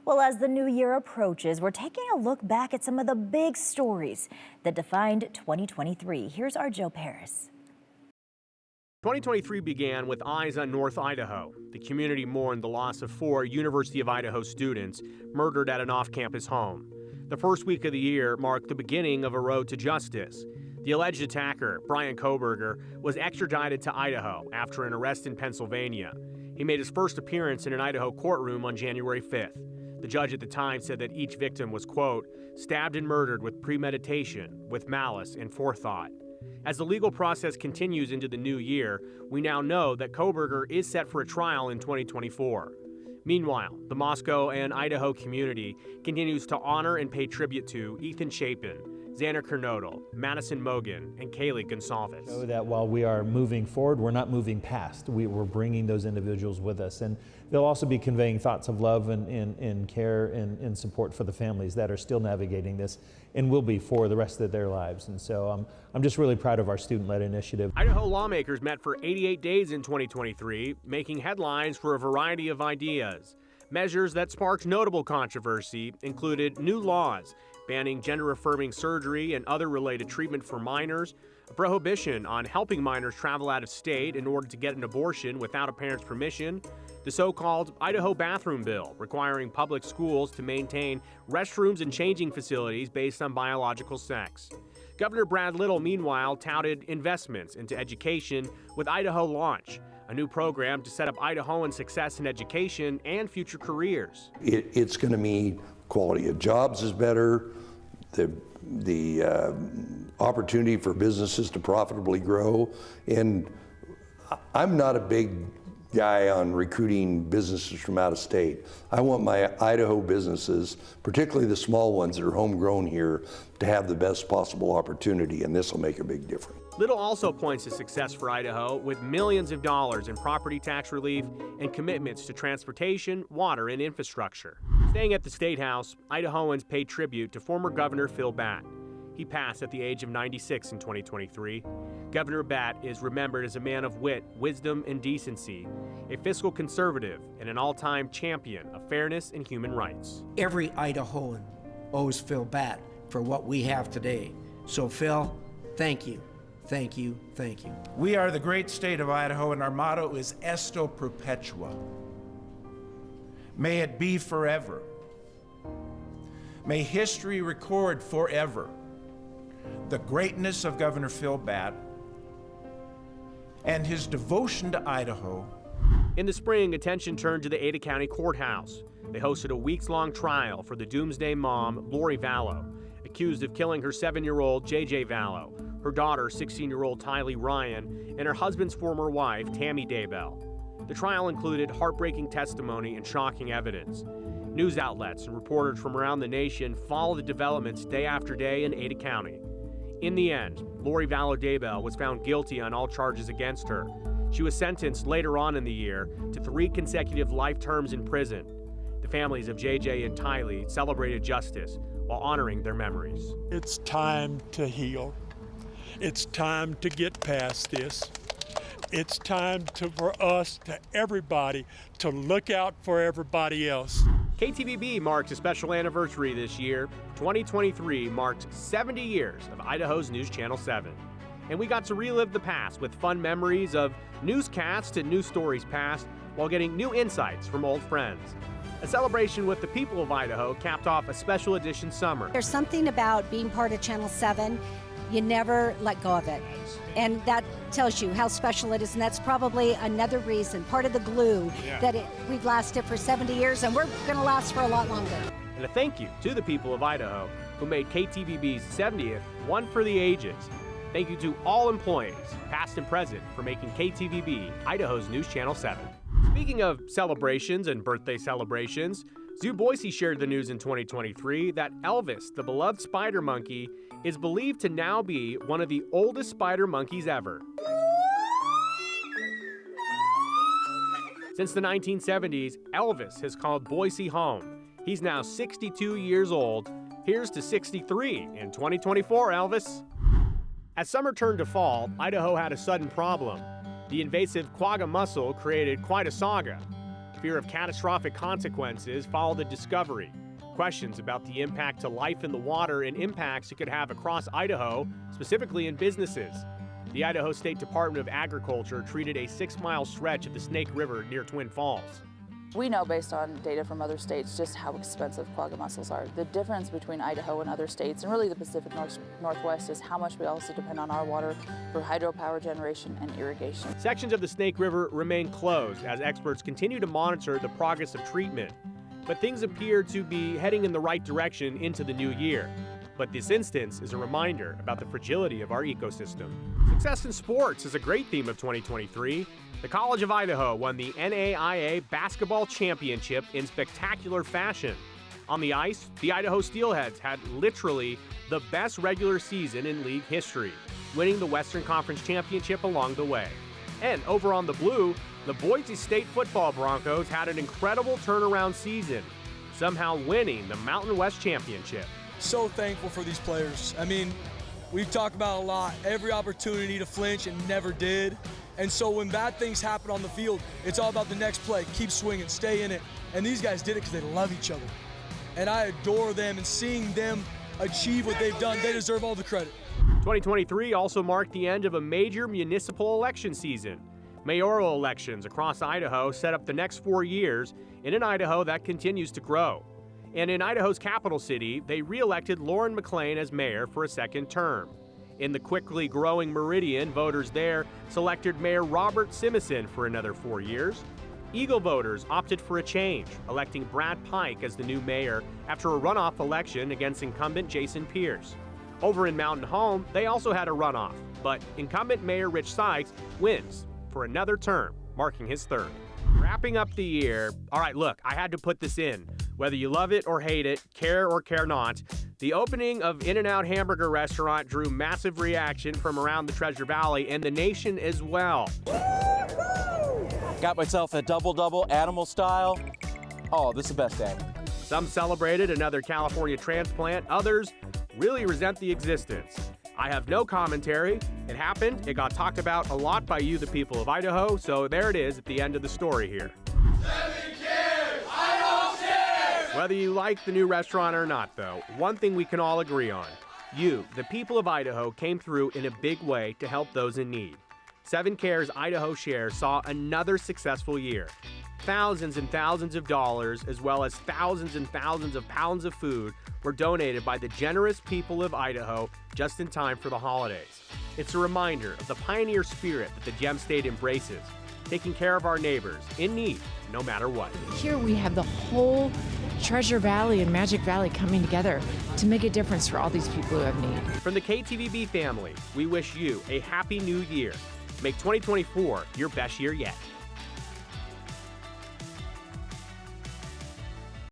Well, as the new year approaches, we're taking a look back at some of the big stories that defined 2023. Here's our Joe Paris. 2023 began with eyes on North Idaho. The community mourned the loss of 4 University of Idaho students murdered at an off-campus home. The first week of the year marked the beginning of a road to justice. The alleged attacker, Brian Koberger, was extradited to Idaho after an arrest in Pennsylvania. He made his first appearance in an Idaho courtroom on January 5th. The judge at the time said that each victim was, quote, stabbed and murdered with premeditation, with malice and forethought. As the legal process continues into the new year, we now know that Koberger is set for a trial in 2024. Meanwhile, the Moscow and Idaho community continues to honor and pay tribute to Ethan Chapin, Xander Kernodle, Madison Mogan, and Kaylee Gonsalves. So that while we are moving forward, we're not moving past. We're bringing those individuals with us. And they'll also be conveying thoughts of love and care and support for the families that are still navigating this and will be for the rest of their lives. And so I'm just really proud of our student-led initiative. Idaho lawmakers met for 88 days in 2023, making headlines for a variety of ideas. Measures that sparked notable controversy included new laws banning gender-affirming surgery and other related treatment for minors, a prohibition on helping minors travel out of state in order to get an abortion without a parent's permission, the so-called Idaho bathroom bill, requiring public schools to maintain restrooms and changing facilities based on biological sex. Governor Brad Little, meanwhile, touted investments into education with Idaho Launch, a new program to set up Idahoan success in education and future careers. It's going to mean quality of jobs is better, the opportunity for businesses to profitably grow, and I'm not a big guy on recruiting businesses from out of state. I want my Idaho businesses, particularly the small ones that are homegrown here, to have the best possible opportunity, and this will make a big difference. Little also points to success for Idaho with millions of dollars in property tax relief and commitments to transportation, water, and infrastructure. Staying at the State House, Idahoans paid tribute to former Governor Phil Batt. He passed at the age of 96 in 2023. Governor Batt is remembered as a man of wit, wisdom, and decency, a fiscal conservative, and an all-time champion of fairness and human rights. Every Idahoan owes Phil Batt for what we have today. So Phil, thank you. Thank you, thank you. We are the great state of Idaho, and our motto is Esto Perpetua. May it be forever. May history record forever the greatness of Governor Phil Batt and his devotion to Idaho. In the spring, attention turned to the Ada County Courthouse. They hosted a weeks-long trial for the Doomsday Mom, Lori Vallow, accused of killing her 7-year-old JJ Vallow, her daughter, 16-year-old Tylee Ryan, and her husband's former wife, Tammy Daybell. The trial included heartbreaking testimony and shocking evidence. News outlets and reporters from around the nation followed the developments day after day in Ada County. In the end, Lori Vallow Daybell was found guilty on all charges against her. She was sentenced later on in the year to 3 consecutive life terms in prison. The families of JJ and Tylee celebrated justice while honoring their memories. It's time to heal. It's time to get past this. It's time for us, to everybody, to look out for everybody else. KTVB marks a special anniversary this year. 2023 marked 70 years of Idaho's News Channel 7. And we got to relive the past with fun memories of newscasts and news stories past while getting new insights from old friends. A celebration with the people of Idaho capped off a special edition summer. There's something about being part of Channel 7. You never let go of it. And that tells you how special it is, and that's probably another reason, part of the glue, that we've lasted for 70 years, and we're going to last for a lot longer. And a thank you to the people of Idaho who made KTVB's 70th one for the ages. Thank you to all employees, past and present, for making KTVB Idaho's News Channel 7. Speaking of celebrations and birthday celebrations, Zoo Boise shared the news in 2023 that Elvis, the beloved spider monkey, is believed to now be one of the oldest spider monkeys ever. Since the 1970s, Elvis has called Boise home. He's now 62 years old. Here's to 63 in 2024, Elvis. As summer turned to fall, Idaho had a sudden problem. The invasive Quag Muscle created quite a saga. Fear of catastrophic consequences followed the discovery. Questions about the impact to life in the water and impacts it could have across Idaho, specifically in businesses. The Idaho State Department of Agriculture treated a 6-mile stretch of the Snake River near Twin Falls. We know based on data from other states just how expensive quagga mussels are. The difference between Idaho and other states, and really the Pacific Northwest, is how much we also depend on our water for hydropower generation and irrigation. Sections of the Snake River remain closed as experts continue to monitor the progress of treatment. But things appear to be heading in the right direction into the new year. But this instance is a reminder about the fragility of our ecosystem. Success in sports is a great theme of 2023. The College of Idaho won the NAIA basketball championship in spectacular fashion. On the ice, the Idaho Steelheads had literally the best regular season in league history, winning the Western Conference Championship along the way. And over on the blue, the Boise State football Broncos had an incredible turnaround season, somehow winning the Mountain West Championship. So thankful for these players. I mean, we've talked about a lot, every opportunity to flinch and never did. And so when bad things happen on the field, it's all about the next play. Keep swinging, stay in it. And these guys did it because they love each other. And I adore them, and seeing them achieve what they've done, they deserve all the credit. 2023 also marked the end of a major municipal election season. Mayoral elections across Idaho set up the next 4 years in an Idaho that continues to grow. And in Idaho's capital city, they re-elected Lauren McLean as mayor for a second term. In the quickly growing Meridian, voters there selected Mayor Robert Simison for another 4 years. Eagle voters opted for a change, electing Brad Pike as the new mayor after a runoff election against incumbent Jason Pierce. Over in Mountain Home, they also had a runoff, but incumbent Mayor Rich Sykes wins for another term, marking his third. Wrapping up the year, all right, look, I had to put this in. Whether you love it or hate it, care or care not, the opening of InNOut hamburger restaurant drew massive reaction from around the Treasure Valley and the nation as well. Got myself a double-double animal style. Oh, this is the best day. Some celebrated another California transplant, others really resent the existence. I have no commentary. It happened, it got talked about a lot by you, the people of Idaho, so there it is at the end of the story here. 7 cares! Idaho cares! Whether you like the new restaurant or not, though, one thing we can all agree on. You, the people of Idaho, came through in a big way to help those in need. 7 Cares Idaho Share saw another successful year. Thousands and thousands of dollars, as well as thousands and thousands of pounds of food, were donated by the generous people of Idaho just in time for the holidays. It's a reminder of the pioneer spirit that the Gem State embraces, taking care of our neighbors in need, no matter what. Here we have the whole Treasure Valley and Magic Valley coming together to make a difference for all these people who have need. From the KTVB family, we wish you a happy new year. Make 2024 your best year yet.